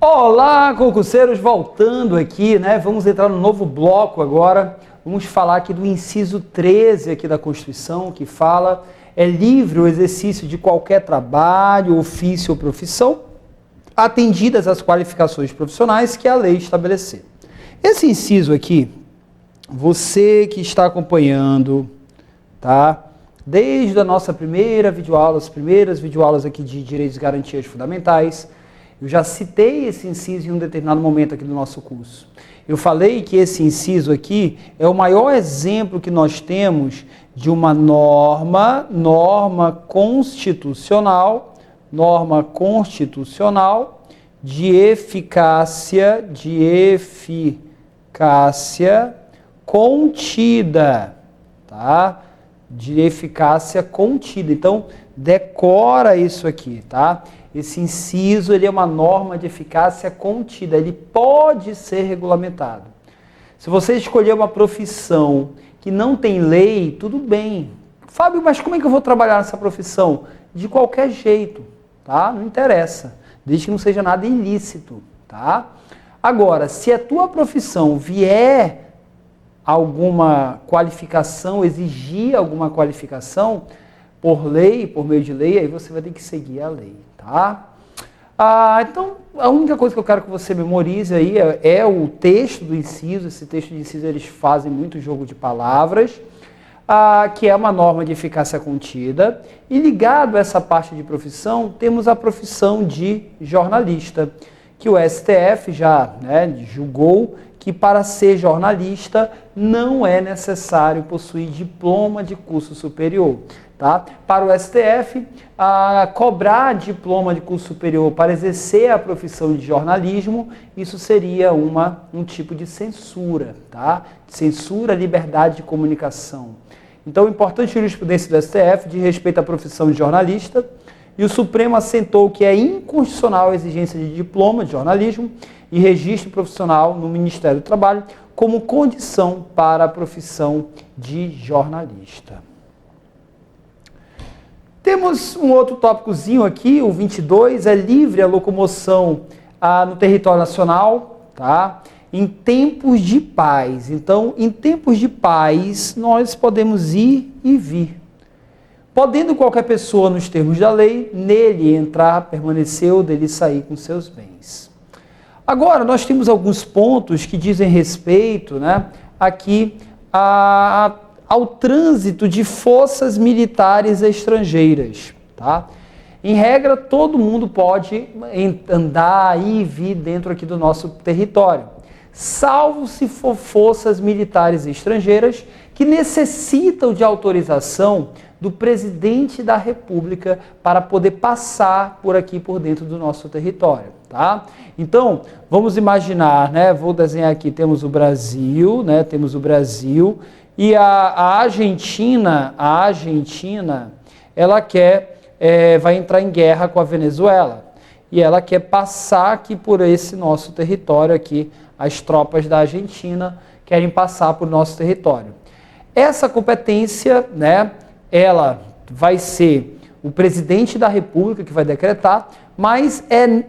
Olá, concurseiros, voltando aqui, né? Vamos entrar no novo bloco agora. Vamos falar aqui do inciso 13 aqui da Constituição, que fala: é livre o exercício de qualquer trabalho, ofício ou profissão, atendidas as qualificações profissionais que a lei estabelecer. Esse inciso aqui, você que está acompanhando, tá? Desde a nossa primeira videoaula, as primeiras videoaulas aqui de Direitos e Garantias Fundamentais, eu já citei esse inciso em um determinado momento aqui do nosso curso. Eu falei que esse inciso aqui é o maior exemplo que nós temos de uma norma constitucional de eficácia contida, tá? De eficácia contida. Então, decora isso aqui, tá? Esse inciso, ele é uma norma de eficácia contida, ele pode ser regulamentado. Se você escolher uma profissão que não tem lei, tudo bem. Fábio, mas como é que eu vou trabalhar nessa profissão? De qualquer jeito, tá? Não interessa, desde que não seja nada ilícito, tá? Agora, se a tua profissão vier alguma qualificação, exigir alguma qualificação por lei, por meio de lei, aí você vai ter que seguir a lei, tá? Então, a única coisa que eu quero que você memorize aí é o texto do inciso. Esse texto de inciso, eles fazem muito jogo de palavras, que é uma norma de eficácia contida. E ligado a essa parte de profissão, temos a profissão de jornalista, que o STF já julgou que para ser jornalista não é necessário possuir diploma de curso superior. Tá? Para o STF, cobrar diploma de curso superior para exercer a profissão de jornalismo, isso seria um tipo de censura, tá? Censura à liberdade de comunicação. Então, importante jurisprudência do STF de respeito à profissão de jornalista, e o Supremo assentou que é inconstitucional a exigência de diploma de jornalismo e registro profissional no Ministério do Trabalho como condição para a profissão de jornalista. Temos um outro tópicozinho aqui, o 22, é livre a locomoção no território nacional, tá? Em tempos de paz. Então, em tempos de paz, nós podemos ir e vir. Podendo qualquer pessoa, nos termos da lei, nele entrar, permanecer ou dele sair com seus bens. Agora, nós temos alguns pontos que dizem respeito, aqui ao trânsito de forças militares estrangeiras, tá? Em regra, todo mundo pode andar e vir dentro aqui do nosso território, salvo se for forças militares estrangeiras que necessitam de autorização do presidente da República para poder passar por aqui, por dentro do nosso território, tá? Então, vamos imaginar, vou desenhar aqui, temos o Brasil, e a Argentina, ela vai entrar em guerra com a Venezuela, e ela quer passar aqui por esse nosso território aqui, as tropas da Argentina querem passar por nosso território. Essa competência, ela vai ser o presidente da República que vai decretar, mas é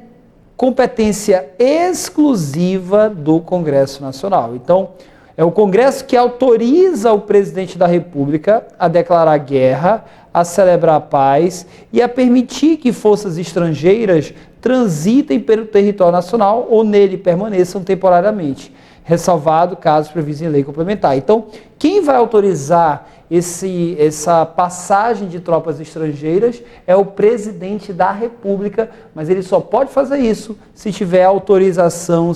competência exclusiva do Congresso Nacional. Então, é o Congresso que autoriza o presidente da República a declarar guerra, a celebrar a paz e a permitir que forças estrangeiras transitem pelo território nacional ou nele permaneçam temporariamente, ressalvado casos previstos em lei complementar. Então, quem vai autorizar essa passagem de tropas estrangeiras é o presidente da República, mas ele só pode fazer isso se tiver autorização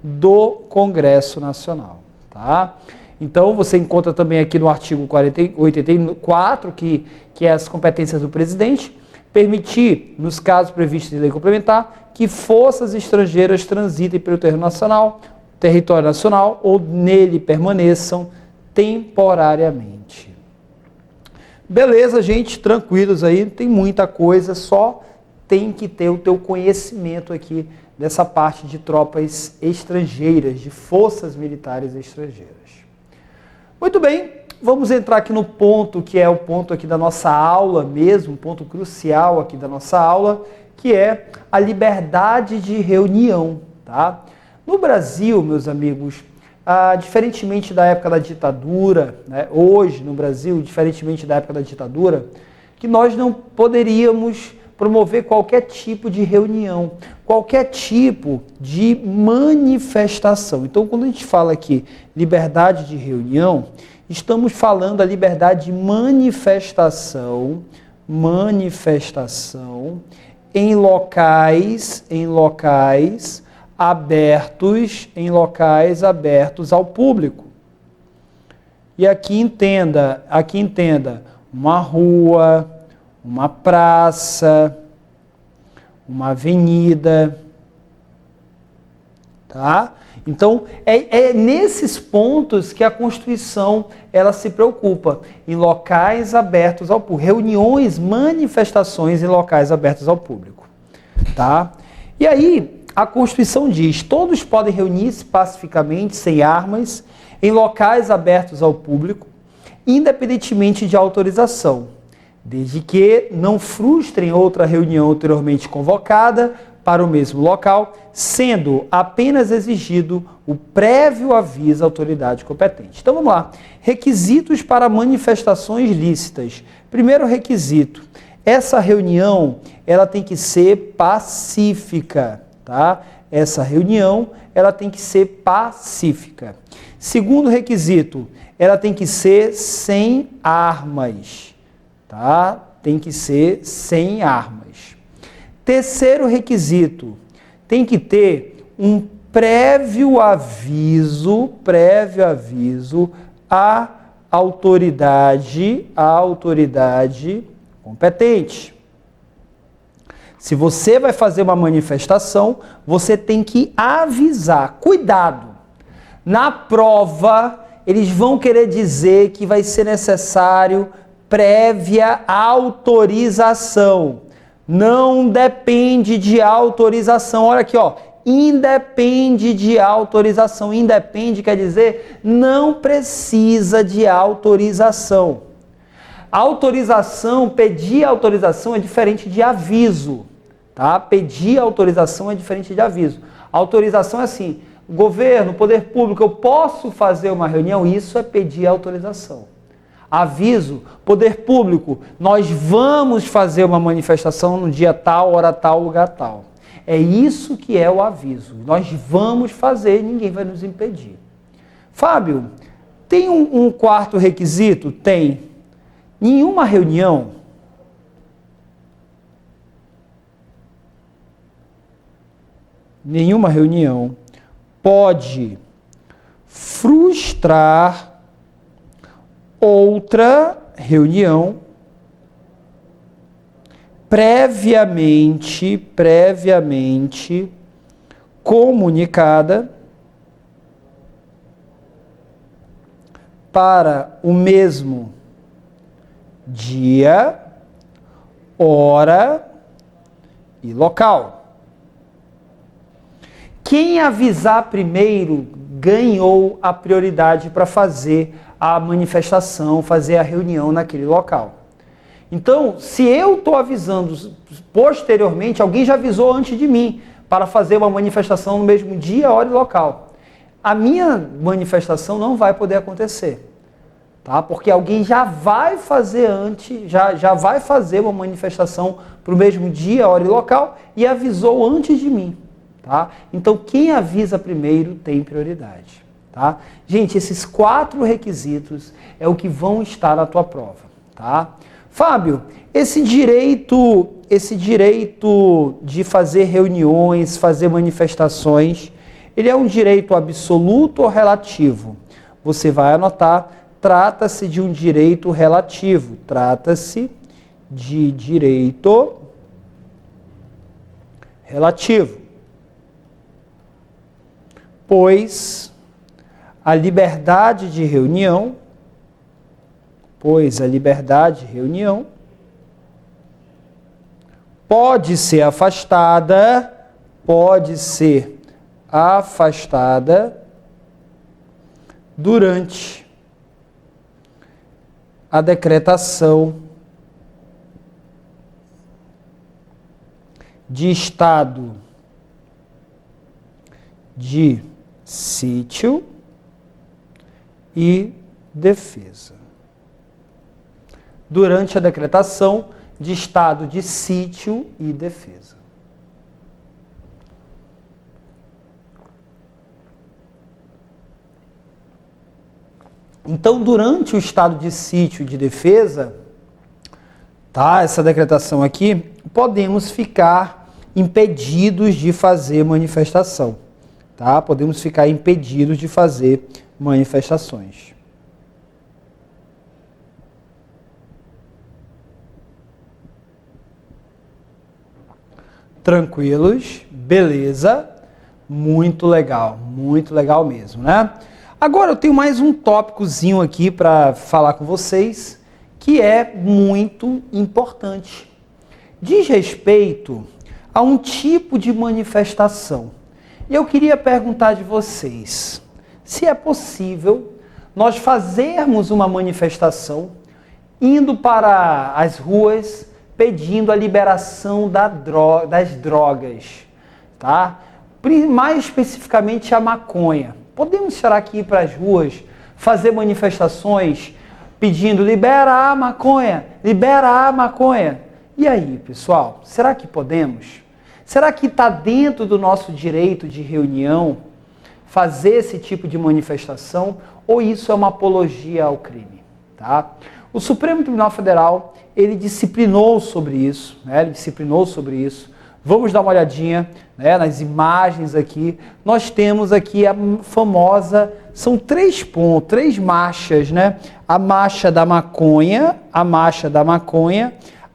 do Congresso Nacional, tá? Então, você encontra também aqui no artigo 84, que é as competências do presidente, permitir, nos casos previstos em lei complementar, que forças estrangeiras transitem pelo território nacional ou nele permaneçam temporariamente. Beleza, gente, tranquilos aí, não tem muita coisa, só tem que ter o teu conhecimento aqui dessa parte de tropas estrangeiras, de forças militares estrangeiras. Muito bem, vamos entrar aqui no ponto que é o ponto aqui da nossa aula mesmo, um ponto crucial aqui da nossa aula, que que é a liberdade de reunião, tá? No Brasil, meus amigos, diferentemente da época da ditadura, né, hoje no Brasil, diferentemente da época da ditadura, que nós não poderíamos promover qualquer tipo de reunião, qualquer tipo de manifestação. Então, quando a gente fala aqui liberdade de reunião, estamos falando a liberdade de manifestação em locais abertos ao público. E aqui entenda uma rua, uma praça, uma avenida, tá? Então, é nesses pontos que a Constituição ela se preocupa, em locais abertos ao público, reuniões, manifestações em locais abertos ao público, tá? E aí, a Constituição diz, todos podem reunir-se pacificamente, sem armas, em locais abertos ao público, independentemente de autorização, desde que não frustrem outra reunião anteriormente convocada para o mesmo local, sendo apenas exigido o prévio aviso à autoridade competente. Então vamos lá. Requisitos para manifestações lícitas. Primeiro requisito, essa reunião ela tem que ser pacífica, tá? Essa reunião ela tem que ser pacífica. Segundo requisito, ela tem que ser sem armas, tá? Tem que ser sem armas. Terceiro requisito, tem que ter um prévio aviso à autoridade competente. Se você vai fazer uma manifestação, você tem que avisar. Cuidado! Na prova, eles vão querer dizer que vai ser necessário prévia autorização. Não depende de autorização. Olha aqui, ó. Independe de autorização. Independe quer dizer não precisa de autorização. Autorização, pedir autorização é diferente de aviso, tá? Pedir autorização é diferente de aviso. Autorização é assim, governo, poder público, eu posso fazer uma reunião? Isso é pedir autorização. Aviso, poder público, nós vamos fazer uma manifestação no dia tal, hora tal, lugar tal. É isso que é o aviso. Nós vamos fazer, ninguém vai nos impedir. Fábio, tem um quarto requisito? Tem. Nenhuma reunião pode frustrar outra reunião previamente comunicada para o mesmo dia, hora e local. Quem avisar primeiro ganhou a prioridade para fazer a manifestação, fazer a reunião naquele local. Então, se eu estou avisando posteriormente, alguém já avisou antes de mim para fazer uma manifestação no mesmo dia, hora e local. A minha manifestação não vai poder acontecer, tá? Porque alguém já vai fazer antes, já vai fazer uma manifestação para o mesmo dia, hora e local e avisou antes de mim, tá? Então, quem avisa primeiro tem prioridade. Tá? Gente, esses 4 requisitos é o que vão estar na tua prova, tá? Fábio, esse direito de fazer reuniões, fazer manifestações, ele é um direito absoluto ou relativo? Você vai anotar, trata-se de um direito relativo, trata-se de direito relativo, pois a liberdade de reunião, pode ser afastada durante a decretação de estado de sítio e defesa. Durante a decretação de estado de sítio e defesa. Então, durante o estado de sítio e de defesa, tá, essa decretação aqui, podemos ficar impedidos de fazer manifestação. Tá? Podemos ficar impedidos de fazer manifestações. Tranquilos, beleza, muito legal mesmo, né? Agora eu tenho mais um tópicozinho aqui para falar com vocês, que é muito importante. Diz respeito a um tipo de manifestação. E eu queria perguntar de vocês, se é possível nós fazermos uma manifestação indo para as ruas pedindo a liberação das drogas, tá? Mais especificamente a maconha. Podemos, será que ir para as ruas, fazer manifestações pedindo libera a maconha, libera a maconha? E aí, pessoal, será que podemos? Será que está dentro do nosso direito de reunião fazer esse tipo de manifestação ou isso é uma apologia ao crime? Tá? O Supremo Tribunal Federal, ele disciplinou sobre isso, né? Vamos dar uma olhadinha, né, nas imagens aqui. Nós temos aqui a famosa, são 3 pontos, 3 marchas, né? A marcha da maconha,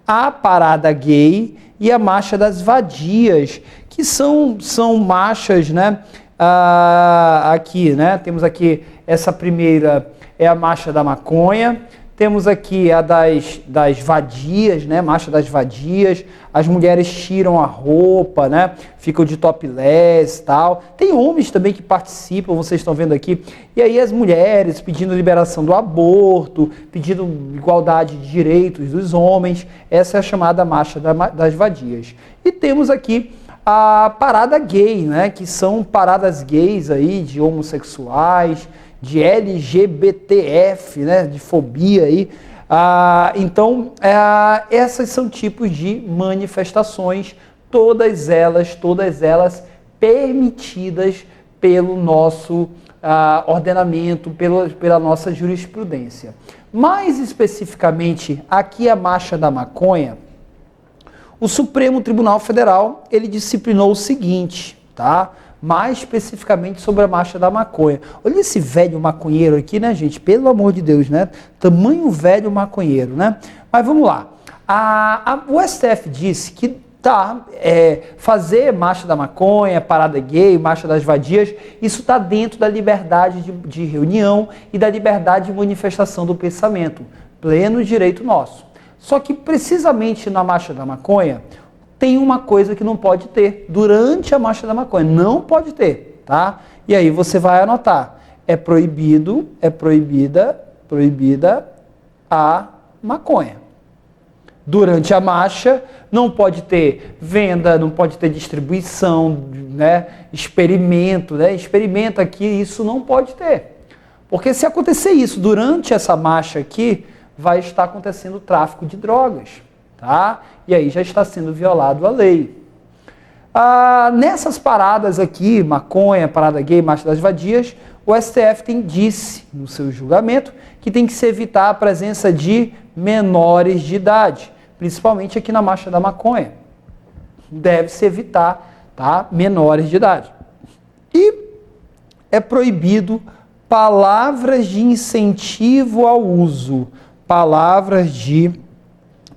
a parada gay e a marcha das vadias, que são marchas, né? Aqui, né? Temos aqui essa primeira é a marcha da maconha. Temos aqui a das vadias, né? Marcha das vadias. As mulheres tiram a roupa, né? Ficam de topless e tal. Tem homens também que participam, vocês estão vendo aqui. E aí as mulheres pedindo liberação do aborto, pedindo igualdade de direitos dos homens. Essa é a chamada marcha das vadias. E temos aqui a parada gay, né? Que são paradas gays aí de homossexuais, de LGBTF, né, de fobia aí. Então, essas são tipos de manifestações, todas elas permitidas pelo nosso ordenamento, pela nossa jurisprudência. Mais especificamente, aqui a marcha da maconha, o Supremo Tribunal Federal, ele disciplinou o seguinte, tá? Mais especificamente sobre a marcha da maconha. Olha esse velho maconheiro aqui, né, gente? Pelo amor de Deus, né? Tamanho velho maconheiro, né? Mas vamos lá. O STF disse que fazer marcha da maconha, parada gay, marcha das vadias, isso está dentro da liberdade de reunião e da liberdade de manifestação do pensamento. Pleno direito nosso. Só que precisamente na marcha da maconha, tem uma coisa que não pode ter durante a marcha da maconha. Não pode ter, tá? E aí você vai anotar. É proibida a maconha. Durante a marcha, não pode ter venda, não pode ter distribuição, né? Experimento, né? Experimento aqui, isso não pode ter. Porque se acontecer isso durante essa marcha aqui, vai estar acontecendo tráfico de drogas. Tá? E aí já está sendo violado a lei. Nessas paradas aqui, maconha, parada gay, marcha das vadias, o STF disse no seu julgamento que tem que se evitar a presença de menores de idade, principalmente aqui na marcha da maconha. Deve-se evitar, tá? Menores de idade. E é proibido palavras de incentivo ao uso, palavras de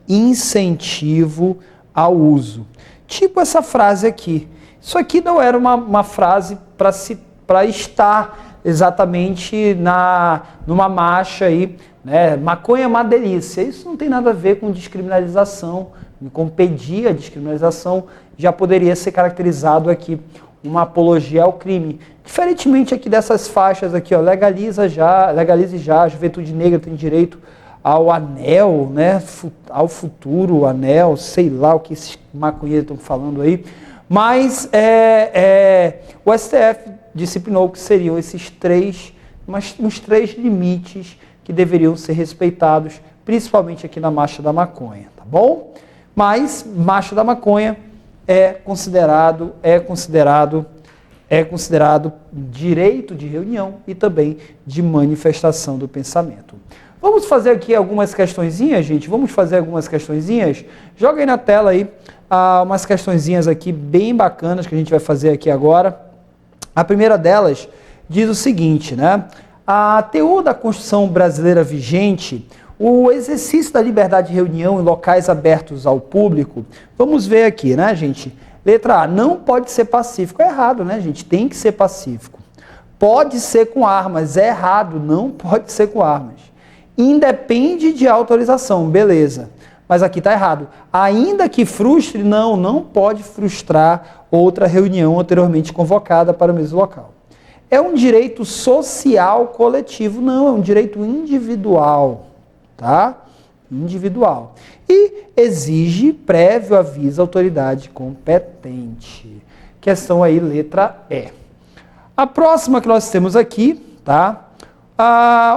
incentivo ao uso. Tipo essa frase aqui. Isso aqui não era uma frase para estar exatamente numa marcha aí, né? Maconha é uma delícia. Isso não tem nada a ver com descriminalização, com pedir a descriminalização, já poderia ser caracterizado aqui uma apologia ao crime. Diferentemente aqui dessas faixas aqui, ó, legalize já, a juventude negra tem direito ao anel, né, ao futuro anel, sei lá o que esses maconheiros estão falando aí, mas o STF disciplinou que seriam esses uns três limites que deveriam ser respeitados, principalmente aqui na Marcha da Maconha, tá bom? Mas Marcha da Maconha é considerado direito de reunião e também de manifestação do pensamento. Vamos fazer aqui algumas questõezinhas, gente? Vamos fazer algumas questõezinhas? Joga aí na tela aí umas questõezinhas aqui bem bacanas que a gente vai fazer aqui agora. A primeira delas diz o seguinte, né? A teor da Constituição brasileira vigente, o exercício da liberdade de reunião em locais abertos ao público, vamos ver aqui, né, gente? Letra A, não pode ser pacífico. É errado, né, gente? Tem que ser pacífico. Pode ser com armas. É errado, não pode ser com armas. Independe de autorização, beleza. Mas aqui está errado. Ainda que frustre, não pode frustrar outra reunião anteriormente convocada para o mesmo local. É um direito social coletivo? Não, é um direito individual, tá? Individual. E exige prévio aviso à autoridade competente. Questão aí, letra E. A próxima que nós temos aqui, tá?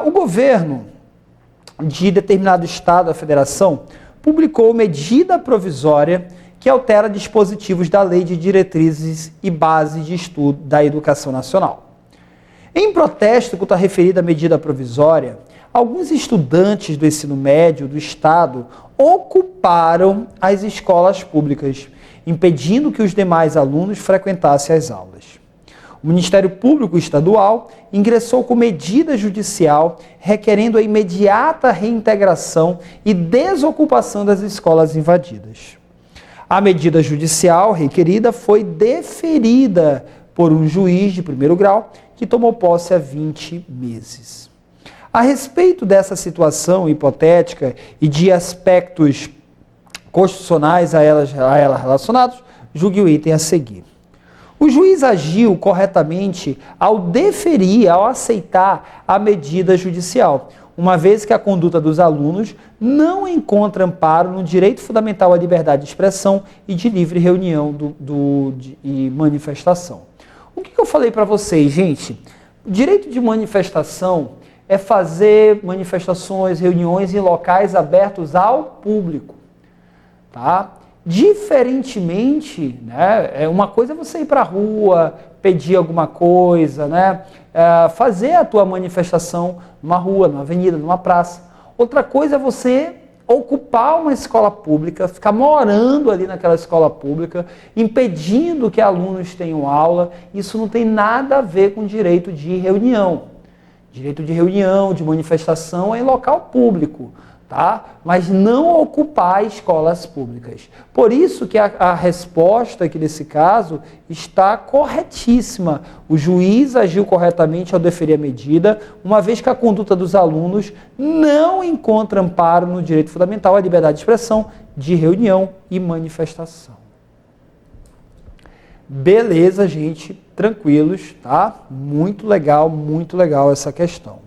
O governo de determinado estado da federação publicou medida provisória que altera dispositivos da Lei de Diretrizes e Bases de Estudo da Educação Nacional. Em protesto contra a referida medida provisória, alguns estudantes do ensino médio do estado ocuparam as escolas públicas, impedindo que os demais alunos frequentassem as aulas. O Ministério Público Estadual ingressou com medida judicial requerendo a imediata reintegração e desocupação das escolas invadidas. A medida judicial requerida foi deferida por um juiz de primeiro grau que tomou posse há 20 meses. A respeito dessa situação hipotética e de aspectos constitucionais a ela relacionados, julgue o item a seguir. O juiz agiu corretamente ao deferir, ao aceitar a medida judicial, uma vez que a conduta dos alunos não encontra amparo no direito fundamental à liberdade de expressão e de livre reunião e manifestação. O que eu falei para vocês, gente? O direito de manifestação é fazer manifestações, reuniões em locais abertos ao público, tá? Diferentemente, né, uma coisa é você ir para a rua, pedir alguma coisa, né, fazer a tua manifestação numa rua, numa avenida, numa praça. Outra coisa é você ocupar uma escola pública, ficar morando ali naquela escola pública, impedindo que alunos tenham aula. Isso não tem nada a ver com direito de reunião. Direito de reunião, de manifestação é em local público, tá? Mas não ocupar escolas públicas. Por isso que a resposta aqui nesse caso está corretíssima. O juiz agiu corretamente ao deferir a medida, uma vez que a conduta dos alunos não encontra amparo no direito fundamental à liberdade de expressão, de reunião e manifestação. Beleza, gente, tranquilos, tá? Muito legal essa questão.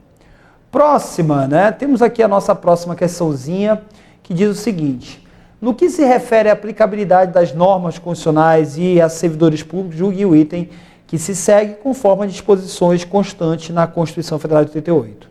Próxima, né? Temos aqui a nossa próxima questãozinha, que diz o seguinte: no que se refere à aplicabilidade das normas constitucionais e a servidores públicos, julgue o item que se segue conforme as disposições constantes na Constituição Federal de 88.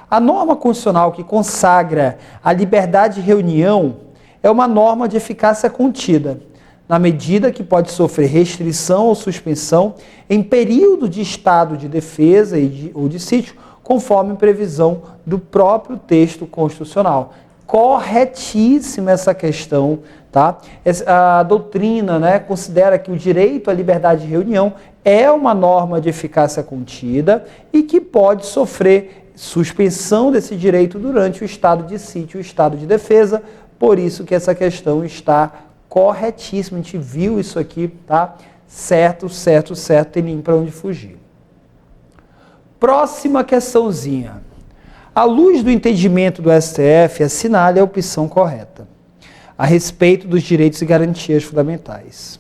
A norma constitucional que consagra a liberdade de reunião é uma norma de eficácia contida, na medida que pode sofrer restrição ou suspensão em período de estado de defesa ou de sítio, conforme previsão do próprio texto constitucional. Corretíssima essa questão, tá? A doutrina, né, considera que o direito à liberdade de reunião é uma norma de eficácia contida e que pode sofrer suspensão desse direito durante o estado de sítio e o estado de defesa. Por isso que essa questão está corretíssima. A gente viu isso aqui, tá? Certo, tem nem para onde fugir. Próxima questãozinha. À luz do entendimento do STF, assinale a opção correta a respeito dos direitos e garantias fundamentais.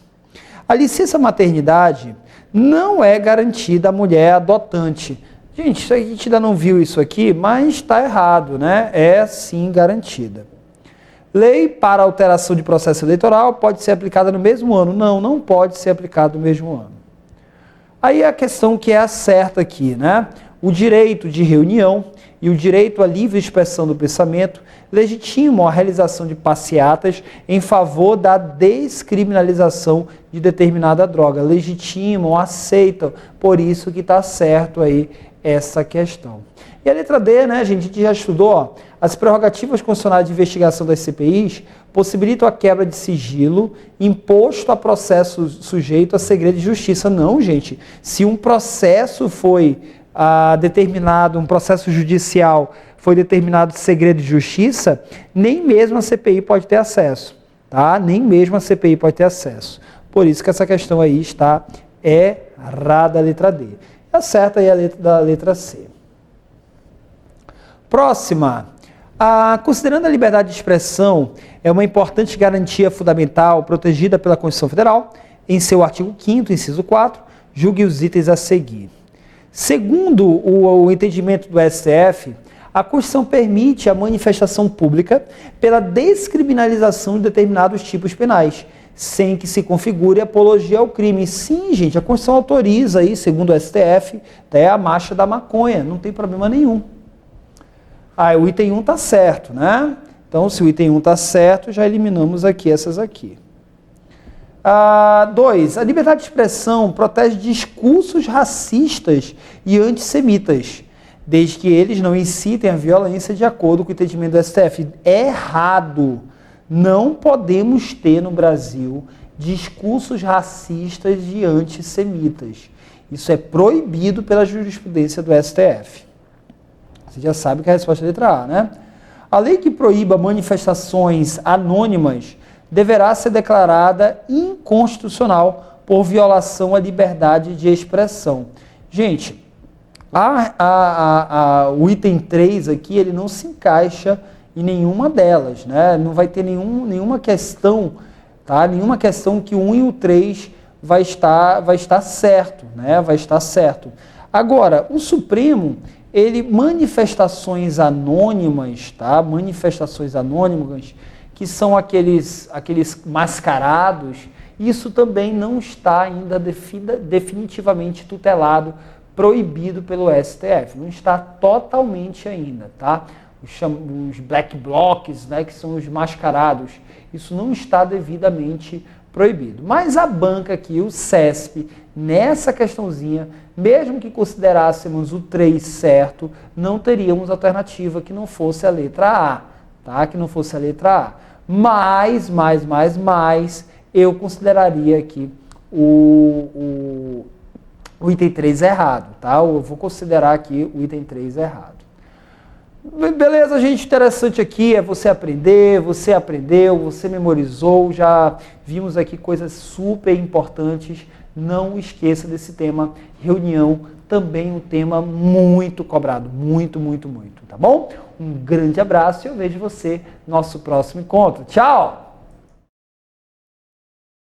A licença maternidade não é garantida à mulher adotante. Gente, a gente ainda não viu isso aqui, mas está errado, né? É sim garantida. Lei para alteração de processo eleitoral pode ser aplicada no mesmo ano. Não, não pode ser aplicada no mesmo ano. Aí a questão que é a certa aqui, né? O direito de reunião e o direito à livre expressão do pensamento legitimam a realização de passeatas em favor da descriminalização de determinada droga. Legitimam, aceitam, por isso que está certo aí essa questão. E a letra D, né, gente, a gente já estudou, ó, as prerrogativas constitucionais de investigação das CPIs possibilitam a quebra de sigilo imposto a processo sujeito a segredo de justiça. Não, gente, se um processo foi determinado, um processo judicial foi determinado segredo de justiça, nem mesmo a CPI pode ter acesso, tá? Nem mesmo a CPI pode ter acesso. Por isso que essa questão aí está errada, a letra D. Acerta aí a letra da letra C. Próxima. Considerando a liberdade de expressão é uma importante garantia fundamental protegida pela Constituição Federal, em seu artigo 5º, inciso 4, julgue os itens a seguir. Segundo o entendimento do STF, a Constituição permite a manifestação pública pela descriminalização de determinados tipos penais, sem que se configure apologia ao crime. Sim, gente, a Constituição autoriza aí, segundo o STF, até a marcha da maconha, não tem problema nenhum. O item 1 está certo, né? Então, se o item 1 está certo, já eliminamos aqui essas aqui. 2. A liberdade de expressão protege discursos racistas e antissemitas, desde que eles não incitem a violência de acordo com o entendimento do STF. É errado. Não podemos ter no Brasil discursos racistas e antissemitas. Isso é proibido pela jurisprudência do STF. Você já sabe que a resposta é a letra A, né? A lei que proíba manifestações anônimas deverá ser declarada inconstitucional por violação à liberdade de expressão. Gente, o item 3 aqui, ele não se encaixa em nenhuma delas, né? Não vai ter nenhuma questão, tá? Nenhuma questão que o 1 e o 3 vai estar certo, né? Vai estar certo. Agora, o Supremo, manifestações anônimas, tá? Manifestações anônimas, que são aqueles mascarados, isso também não está ainda definitivamente tutelado, proibido pelo STF. Não está totalmente ainda, tá? Os black blocs, né, que são os mascarados, isso não está devidamente proibido. Mas a banca aqui, o CESP, nessa questãozinha, mesmo que considerássemos o 3 certo, não teríamos alternativa que não fosse a letra A, tá? Que não fosse a letra A. Mas, eu consideraria aqui o item 3 errado, tá? Eu vou considerar aqui o item 3 errado. Beleza, gente, interessante aqui é você aprender, você aprendeu, você memorizou, já vimos aqui coisas super importantes. Não esqueça desse tema, reunião, também um tema muito cobrado, muito, tá bom? Um grande abraço e eu vejo você no nosso próximo encontro. Tchau!